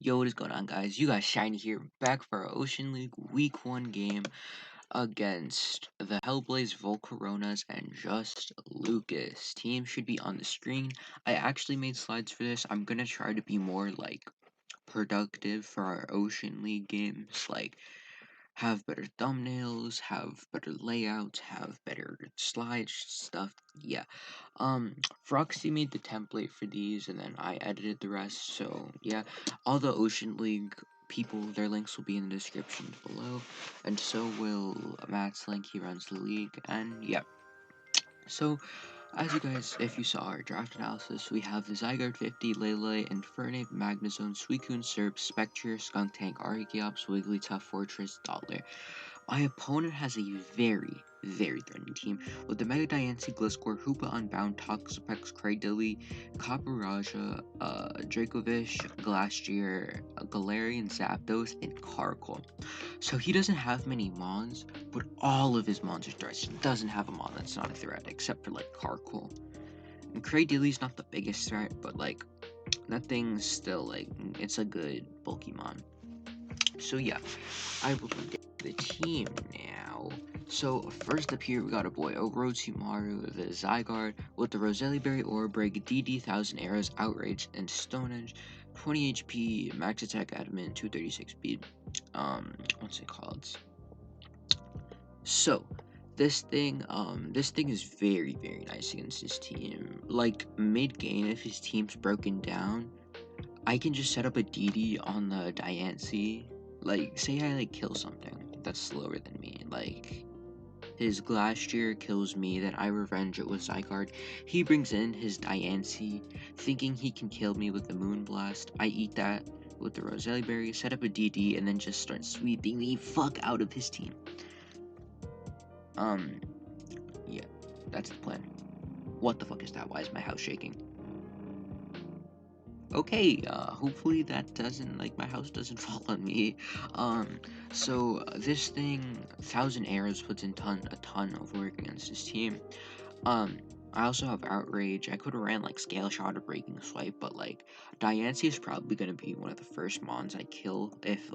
Yo, what is going on, guys? You guys Shiny here, back for our Ocean League Week 1 game against the Hellblaze, Volcaronas, and just Lukas. Team should be on the screen. I actually made slides for this. I'm gonna try to be more, productive for our Ocean League games. Have better thumbnails, have better layouts, have better slide stuff. Yeah. Froxy made the template for these, and then I edited the rest. So yeah, all the Ocean League people, their links will be in the description below, and so will Matt's link. He runs the league, and yeah. So, as you guys, if you saw our draft analysis, we have the Zygarde 50, Lele, Infernape, Magnezone, Suicune, Serp, Spectre, Skuntank, Archeops, Wigglytuff, Fortress, Dollar. My opponent has a very, very threatening team with the Mega Diancie, Gliscor, Hoopa Unbound, Toxapex, Cradilly, Copperajah, Dracovish, Glastrier, Galarian, Zapdos, and Carkol. So he doesn't have many Mons, but all of his Mons are threats. He doesn't have a Mon that's not a threat, except for Carkol. And Cradilly's not the biggest threat, but that thing's still it's a good bulky Mon. So yeah, I will get the team now. So first up here we got a boy Orochimaru, the Zygarde with the Roselli Berry Orb Break, DD 1000 Arrows, Outrage, and Stone Edge, 20 HP, max attack, adamant, 236 speed. What's it called? So this thing is very, very nice against his team. Like mid game, if his team's broken down, I can just set up a DD on the Diancie. Say I kill something that's slower than me, his Glastrier kills me, then I revenge it with Zygarde. He brings in his Diancie, thinking he can kill me with the Moonblast. I eat that with the Roselli Berry, set up a DD, and then just start sweeping the fuck out of his team. Yeah, that's the plan. What the fuck is that? Why is my house shaking? Okay, hopefully that doesn't, my house doesn't fall on me. So this thing, 1000 Arrows puts in a ton of work against his team. I also have Outrage. I could have ran, Scale Shot or Breaking Swipe, but, Diancie is probably gonna be one of the first Mons I kill if,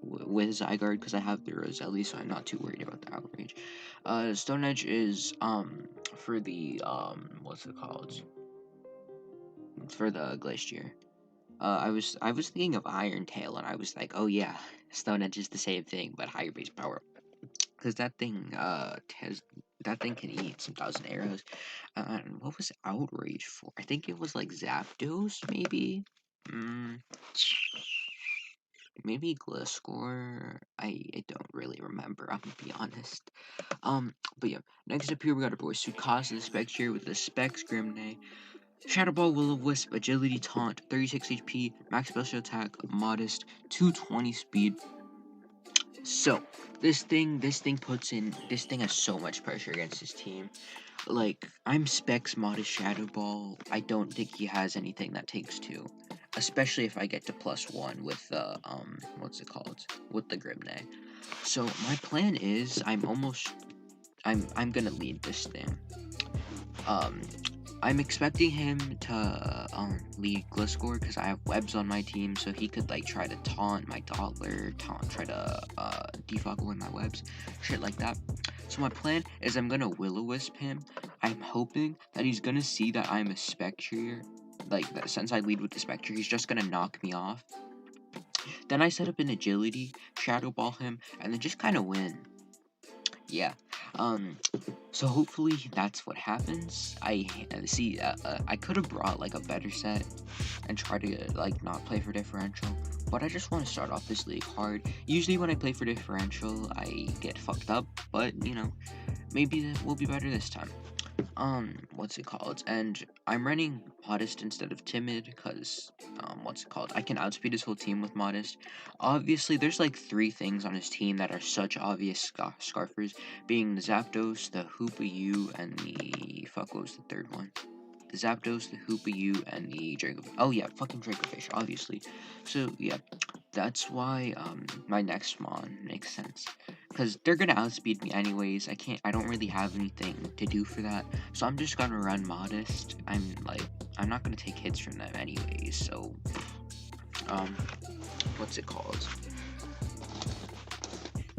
with Zygarde, because I have the Roselli, so I'm not too worried about the Outrage. Stone Edge is, for the, what's it called? For the Glacier. I was thinking of Iron Tail, and I was like, oh yeah, Stone Edge is the same thing, but higher base power. Because that thing can eat some 1000 arrows. And what was Outrage for? I think it was Zapdos, maybe? Maybe Gliscor. I don't really remember, I'm gonna be honest. But yeah, next up here we got our boy Tsukasa the Spectre with the Specs Grimnay. Shadow Ball, Will-O-Wisp, Agility, Taunt, 36 HP, Max Special Attack, Modest, 220 Speed. So, this thing has so much pressure against his team. I'm Specs Modest Shadow Ball. I don't think he has anything that takes 2. Especially if I get to +1 with the, what's it called? With the Grimnay. So, my plan is, I'm gonna lead this thing. I'm expecting him to lead Gliscor because I have webs on my team, so he could try to taunt my Dollar, try to defog away my webs, shit like that. So my plan is I'm gonna Will-O-Wisp him. I'm hoping that he's gonna see that I'm a Spectre, since I lead with the Spectre, he's just gonna knock me off. Then I set up an Agility, Shadow Ball him, and then just kind of win. Yeah. So hopefully that's what happens. I could have brought a better set and try to not play for differential, but I just want to start off this league hard. Usually when I play for differential, I get fucked up, but maybe that will be better this time. What's it called? And I'm running Modest instead of Timid because, I can outspeed his whole team with Modest. Obviously, there's 3 things on his team that are such obvious scarfers, being the Zapdos, the Hoopa-U, and the, what was the third one? The Zapdos, the Hoopa-U, and the Dracovish. Oh yeah, fucking Dracovish, obviously. So yeah, that's why, my next Mon makes sense. Because they're gonna outspeed me anyways. I don't really have anything to do for that. So I'm just gonna run Modest. I'm not gonna take hits from them anyways, so, what's it called?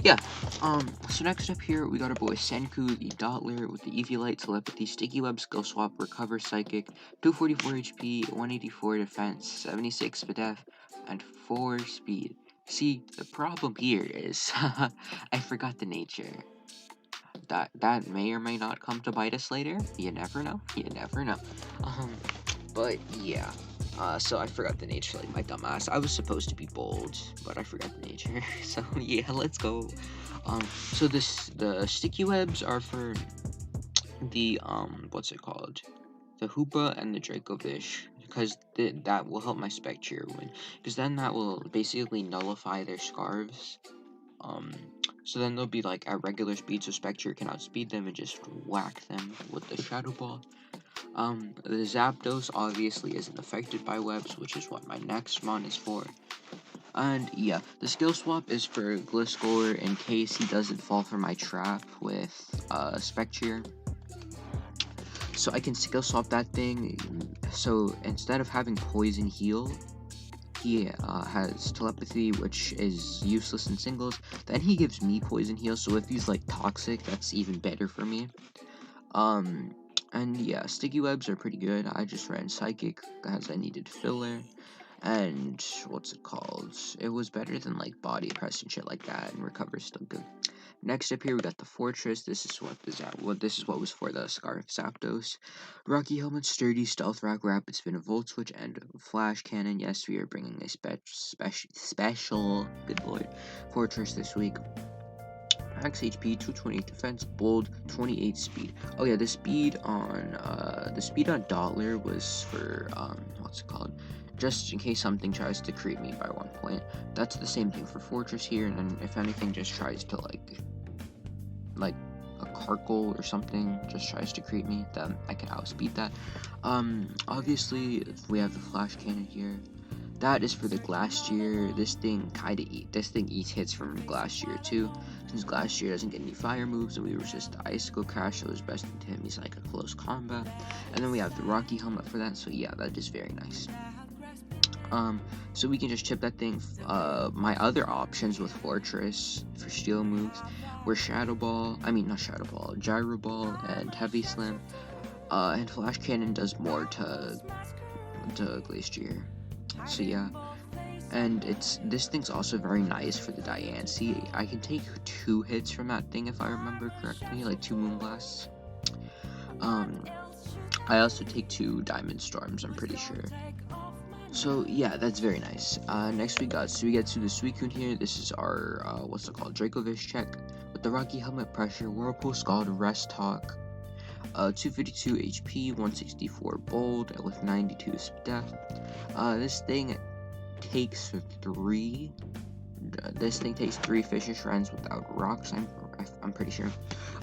Yeah, so next up here, we got our boy Senku, the Dottler, with the EV Light, Telepathy, Sticky Web, Skill Swap, Recover, Psychic, 244 HP, 184 Defense, 76 Spadef, and 4 Speed. See, the problem here is, I forgot the nature. That may or may not come to bite us later. You never know. You never know. But yeah. So I forgot the nature, like my dumbass. I was supposed to be bold, but I forgot the nature. So yeah, let's go. So the sticky webs are for the what's it called? The Hoopa and the Dracovish, because that will help my Spectre win. Because then that will basically nullify their scarves. So then they'll be like at regular speed, so Spectre can outspeed them and just whack them with the Shadow Ball. The Zapdos obviously isn't affected by webs, which is what my next mon is for. And yeah, the skill swap is for Gliscor in case he doesn't fall for my trap with Spectre. So I can skill swap that thing. So instead of having Poison Heal, he has Telepathy, which is useless in singles. Then he gives me Poison Heal, so if he's like toxic, that's even better for me. And yeah, Sticky Webs are pretty good. I just ran Psychic as I needed filler. And what's it called? It was better than like Body Press and shit like that, and Recover's still good. Next up here, we got the Fortress. This is what was for the Scarf Zapdos. Rocky Helmet, Sturdy, Stealth Rock, Rapid Spin, Volt Switch, and Flash Cannon. Yes, we are bringing a special, good lord, Fortress this week. Max HP, 228 defense, bold, 28 speed. Oh yeah, the speed on Dottler was for what's it called? Just in case something tries to creep me by 1 point. That's the same thing for Fortress here, and then if anything just tries to like a Carkle or something just tries to creep me, then I can outspeed that. Obviously we have the Flash Cannon here. That is for the Glastrier. This thing eats hits from Glastrier too. Since Glastrier doesn't get any fire moves, and we resist the Icicle Crash, so his best thing to him is like a close combat. And then we have the Rocky Helmet for that, so yeah, that is very nice. So we can just chip that thing. My other options with Fortress for steel moves were Gyro Ball, and Heavy Slam. And Flash Cannon does more to Glastrier. So yeah, and this thing's also very nice for the Diancie. I can take 2 hits from that thing if I remember correctly, like 2 Moonblasts. I also take 2 Diamond Storms, I'm pretty sure. So yeah, that's very nice. Next we get to the Suicune here. This is our what's it called, Dracovish check with the Rocky Helmet, Pressure, Whirlpool, Scald, Rest Talk. 252 HP, 164 bold, with 92 Spadef. This thing takes 3. This thing takes 3 Fisher Shrines without rocks. I'm pretty sure.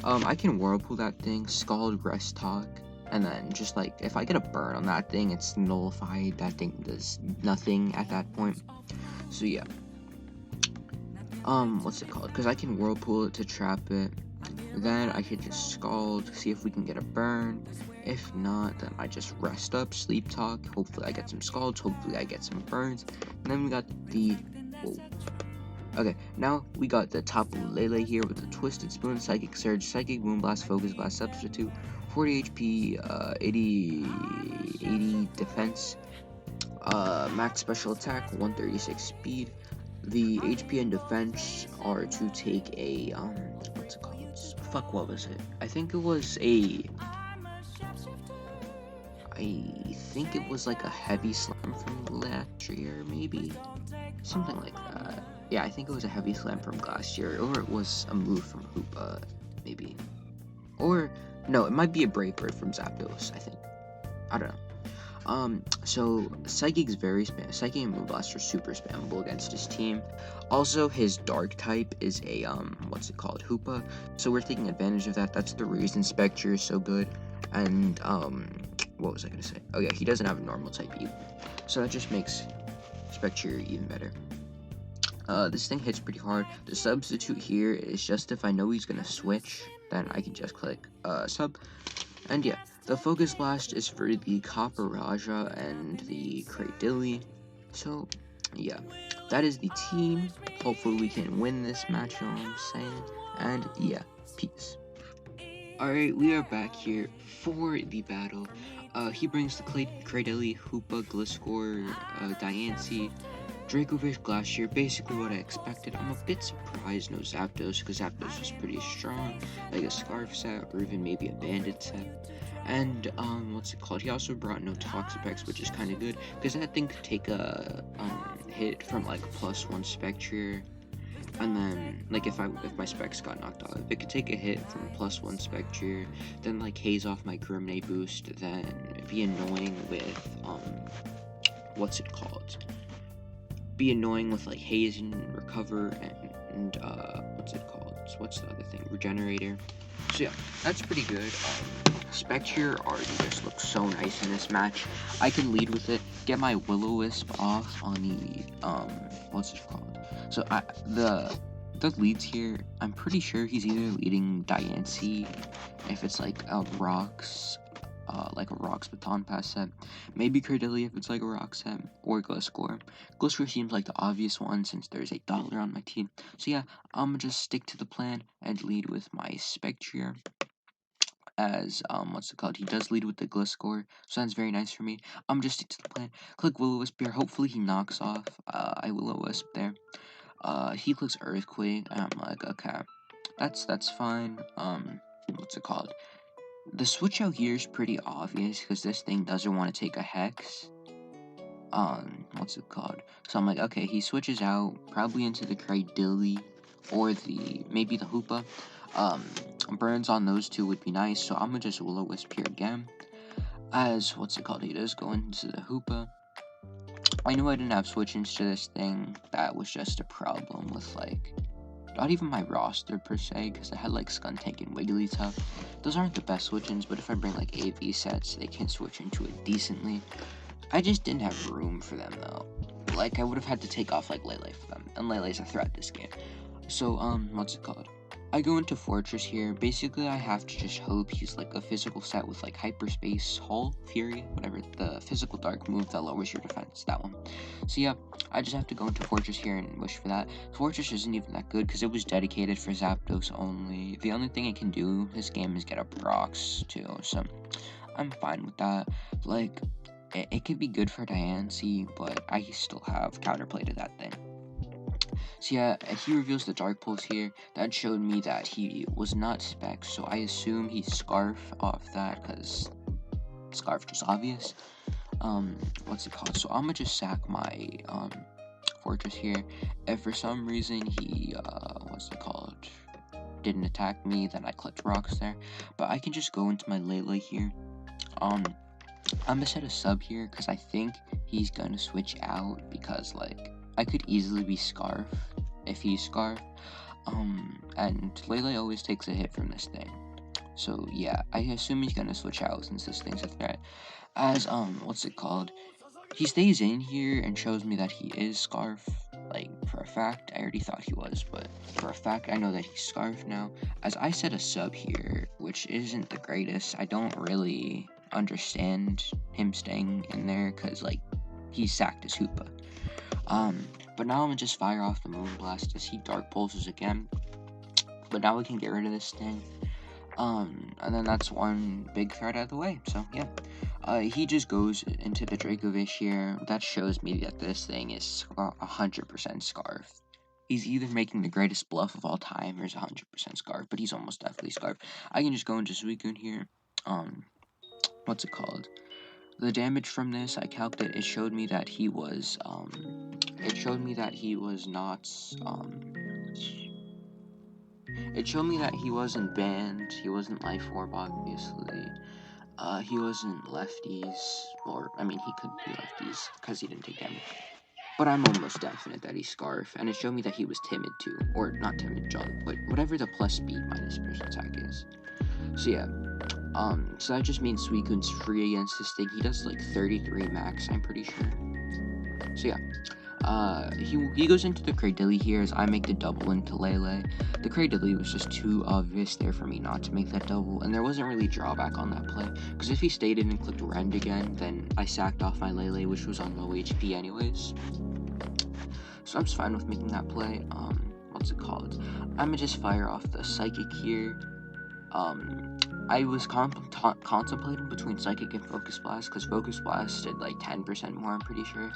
I can Whirlpool that thing, Scald, Rest Talk, and then just like if I get a burn on that thing, it's nullified. That thing does nothing at that point. So yeah. What's it called? Because I can Whirlpool it to trap it. Then I could just Scald, see if we can get a burn. If not, then I just rest up, Sleep Talk. Hopefully I get some Scalds, hopefully I get some burns. And then we got the... Whoa. Okay, now we got the Tapu Lele here with the Twisted Spoon, Psychic Surge, Psychic Moonblast, Focus Blast, Substitute, 40 HP, 80 defense, max special attack, 136 speed. The HP and defense are to take a, what's it called? Fuck, what was it? I think it was like a heavy slam from last year, maybe? Something like that. Yeah, I think it was a heavy slam from last year, or it was a move from Hoopa, maybe. Or, no, it might be a Brave Bird from Zapdos, I think. I don't know. So Psychic's very Psychic and Moonblast are super spammable against his team. Also, his Dark type is a, what's it called, Hoopa. So we're taking advantage of that. That's the reason Spectre is so good. And, what was I gonna say? Oh yeah, he doesn't have a normal type either. So that just makes Spectre even better. This thing hits pretty hard. The substitute here is just if I know he's gonna switch, then I can just click, sub. And yeah, the Focus Blast is for the Copper Raja and the Cradilly. So, yeah. that is the team. Hopefully we can win this match, you know what I'm saying? And yeah, peace. Alright, we are back here for the battle. He brings the Cradeli, Hoopa, Gliscor, Diancie, Dracovish, Glacier, basically what I expected. I'm a bit surprised no Zapdos, because Zapdos was pretty strong, like a Scarf set, or even maybe a Bandit set. And, what's it called? He also brought no Toxapex, which is kind of good, because that thing could take a, hit from, like, +1 Spectre, and then, like, if my specs got knocked off, it could take a hit from +1 Spectre, then, like, haze off my Grimnay boost, then be annoying with, what's it called? Be annoying with, like, haze and recover, and what's it called? What's the other thing? Regenerator. So, yeah, that's pretty good. Spectre already just looks so nice in this match. I can lead with it, get my Will-O-Wisp off on the, what's it called? So, the leads here, I'm pretty sure he's either leading Diancie, if it's like a Rocks Baton Pass set, maybe Cradeli if it's like a Rock set, or Gliscor. Gliscor seems like the obvious one since there's a dollar on my team. So yeah, I'm gonna just stick to the plan and lead with my Spectre. As, what's it called? He does lead with the Gliscor, so that's very nice for me. I'm just stick to the plan. Click Will-O-Wisp here. Hopefully he knocks off. I Will-O-Wisp there. He clicks Earthquake, and I'm like, okay, that's fine. What's it called? The switch out here is pretty obvious because this thing doesn't want to take a Hex. What's it called? So I'm like, okay, he switches out probably into the Cradili or maybe the Hoopa. Burns on those two would be nice, so I'm gonna just Will-O-Wisp here again. As, what's it called? He does go into the Hoopa. I knew I didn't have switch-ins to this thing. That was just a problem with, like, not even my roster per se, because I had like Skuntank and Wigglytuff. Those aren't the best switch-ins, but if I bring like AV sets, they can switch into it decently. I just didn't have room for them though. Like, I would have had to take off like Lele for them, and Lele's a threat this game. So, what's it called? I go into Fortress here. Basically, I have to just hope he's like a physical set with like Hyperspace, Hull, Fury, whatever, the physical dark move that lowers your defense, that one. So yeah, I just have to go into Fortress here and wish for that. Fortress isn't even that good because it was dedicated for Zapdos only. The only thing it can do this game is get up rocks too, so I'm fine with that. Like, it could be good for Diancie, but I still have counterplay to that thing. So yeah, he reveals the Dark Pulse here. That showed me that he was not Spec, so I assume he's Scarf off that, because Scarf just obvious. What's it called? So I'm gonna just sack my, Fortress here. If for some reason he, what's it called? Didn't attack me, then I clicked rocks there. But I can just go into my Lele here. I'm gonna set a sub here, because I think he's gonna switch out, because, like, I could easily be Scarf if he's Scarf. And Lele always takes a hit from this thing. So yeah, I assume he's gonna switch out since this thing's a threat. As, what's it called? He stays in here and shows me that he is Scarf. Like, for a fact, I already thought he was, but for a fact, I know that he's Scarf now. As I set a sub here, which isn't the greatest, I don't really understand him staying in there, because, like, he sacked his Hoopa. But now I'm gonna just fire off the Moonblast as he Dark Pulses again. But now we can get rid of this thing. And then that's one big threat out of the way, so yeah. He just goes into the Dracovish here. That shows me that this thing is 100% Scarf. He's either making the greatest bluff of all time or is 100% Scarf, but he's almost definitely Scarf. I can just go into Suicune here. What's it called? The damage from this, I calculated, it showed me that he was, it showed me that he wasn't banned, he wasn't Life Orb, obviously, he wasn't Lefties, or, I mean, he could be Lefties, because he didn't take damage, but I'm almost definite that he's Scarf, and it showed me that he was Timid too, or not Timid, Jump, but whatever the plus speed minus special attack is. So yeah. So that just means Suicune's free against this thing. He does like 33 max, I'm pretty sure. So yeah. He goes into the Cradili here as I make the double into Lele. The Cradili was just too obvious there for me not to make that double, and there wasn't really drawback on that play, because if he stayed in and clicked Rend again, then I sacked off my Lele, which was on low HP anyways. So I'm just fine with making that play. What's it called? I'ma just fire off the Psychic here. I was contemplating between Psychic and Focus Blast, because Focus Blast did like 10% more, I'm pretty sure.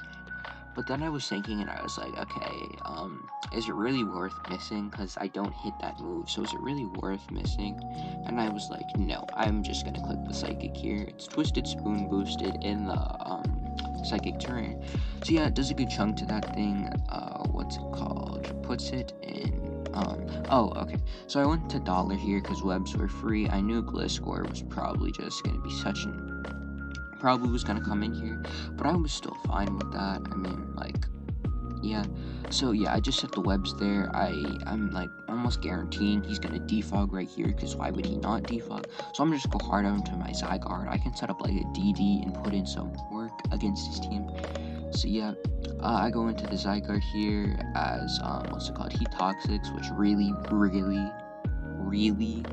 But then I was thinking, and I was like, okay, is it really worth missing? Because I don't hit that move, so is it really worth missing? And I was like, no, I'm just gonna click the Psychic here. It's Twisted Spoon boosted in the Psychic terrain. So yeah, it does a good chunk to that thing. What's it called? Puts it in. Oh, okay. So I went to dollar here because webs were free. I knew Gliscor was probably just gonna be such an probably was gonna come in here, but I was still fine with that. I mean, like, yeah. So yeah, I just set the webs there. I'm like almost guaranteeing he's gonna defog right here, because why would he not defog? So I'm gonna just go hard onto my Zygarde. I can set up like a DD and put in some work against his team. So yeah, I go into the Zygarde here as what's it called? He Toxics, which really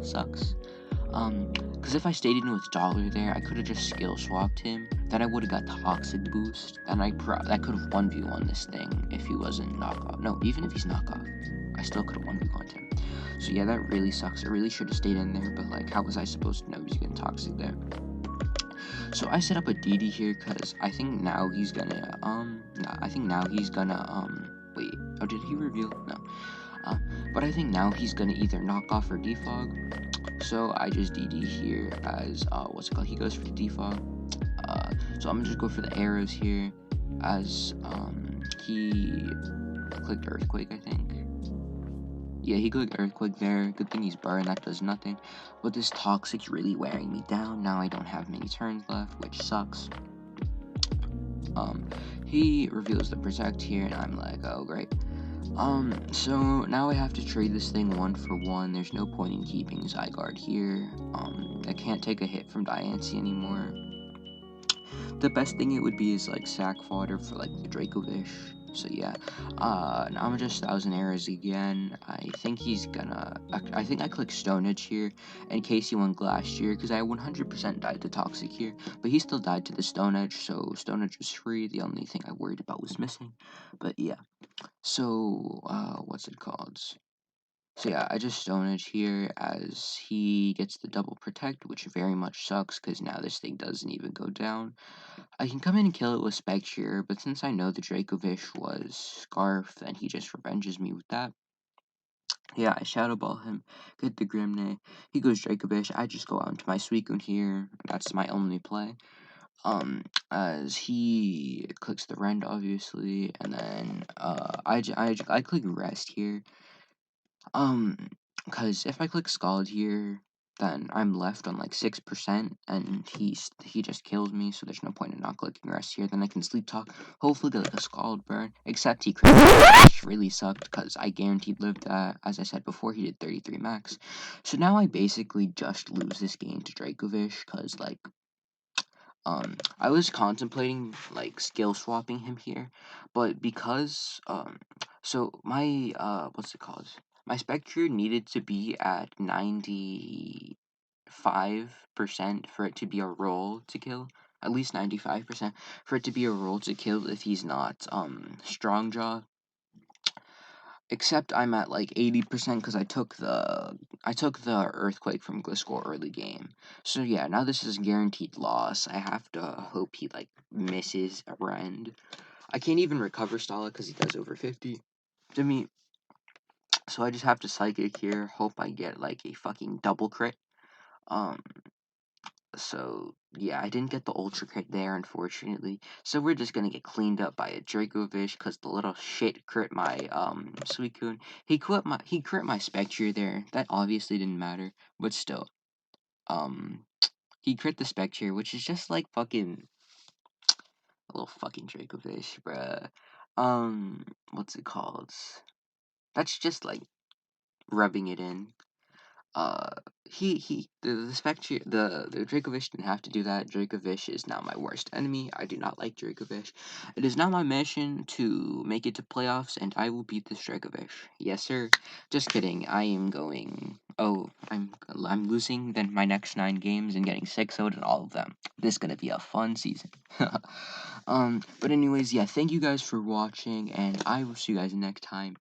sucks. Because if I stayed in with Dollar there, I could have just skill swapped him. Then I would have got Toxic boost. Then I could have 1v1 this thing if he wasn't knockoff. No, even if he's knockoff, I still could have 1v1'd him. So yeah, that really sucks. I really should have stayed in there, but like, how was I supposed to know he was getting Toxic there? So I set up a DD here because I think now he's gonna, wait, oh, did he reveal? No. But I think now he's gonna either knock off or defog. So I just DD here as, what's it called? He goes for the defog. So I'm gonna just go for the arrows here as, he clicked Earthquake, I think. Yeah, he clicked Earthquake there. Good thing he's burned, that does nothing. But this Toxic's really wearing me down. Now I don't have many turns left, which sucks. He reveals the Protect here, and I'm like, oh, great. So now I have to trade this thing 1-for-1. There's no point in keeping Zygarde here. I can't take a hit from Diancie anymore. The best thing it would be is like sack fodder for like the Dracovish. So yeah, now I'm just 1,000 arrows again. I think he's gonna, I think I click Stone Edge here in case he went last year, because I 100% died to Toxic here, but he still died to the Stone Edge, so Stone Edge was free. The only thing I worried about was missing, but yeah. So, what's it called? So yeah, I just Stone Edge here as he gets the double protect, which very much sucks because now this thing doesn't even go down. I can come in and kill it with Spectre, but since I know the Dracovish was Scarf, then he just revenges me with that. Yeah, I Shadow Ball him, get the Grimne. He goes Dracovish. I just go out into my Suicune here. That's my only play. As he clicks the Rend, obviously, and then I click Rest here. Because if I click Scald here, then I'm left on like 6%, and he just kills me, so there's no point in not clicking Rest here. Then I can Sleep Talk, hopefully get like a Scald burn, except he crit, which really sucked, because I guaranteed lived that. As I said before, he did 33 max. So now I basically just lose this game to Dracovish, because like, I was contemplating like skill swapping him here, but because so my what's it called? My Spectre needed to be at 95% for it to be a roll to kill. At least 95% for it to be a roll to kill if he's not strong jaw. Except I'm at like 80% because I took the Earthquake from Gliscor early game. So yeah, now this is a guaranteed loss. I have to hope he like misses a Rend. I can't even recover Stala because he does over 50 to me. So I just have to Psychic here, hope I get like a fucking double crit. So yeah, I didn't get the Ultra crit there, unfortunately. So we're just gonna get cleaned up by a Dracovish because the little shit crit my Suicune. He crit my Spectre there. That obviously didn't matter, but still. He crit the Spectre, which is just like fucking a little fucking Dracovish, bruh. What's it called? That's just like rubbing it in. The Spectre, the Dracovish didn't have to do that. Dracovish is now my worst enemy. I do not like Dracovish. It is now my mission to make it to playoffs, and I will beat this Dracovish. Yes, sir. Just kidding. I am going, Oh, I'm losing then my next 9 games and getting 6-0'd in all of them. This is gonna be a fun season. But anyways, yeah, thank you guys for watching, and I will see you guys next time.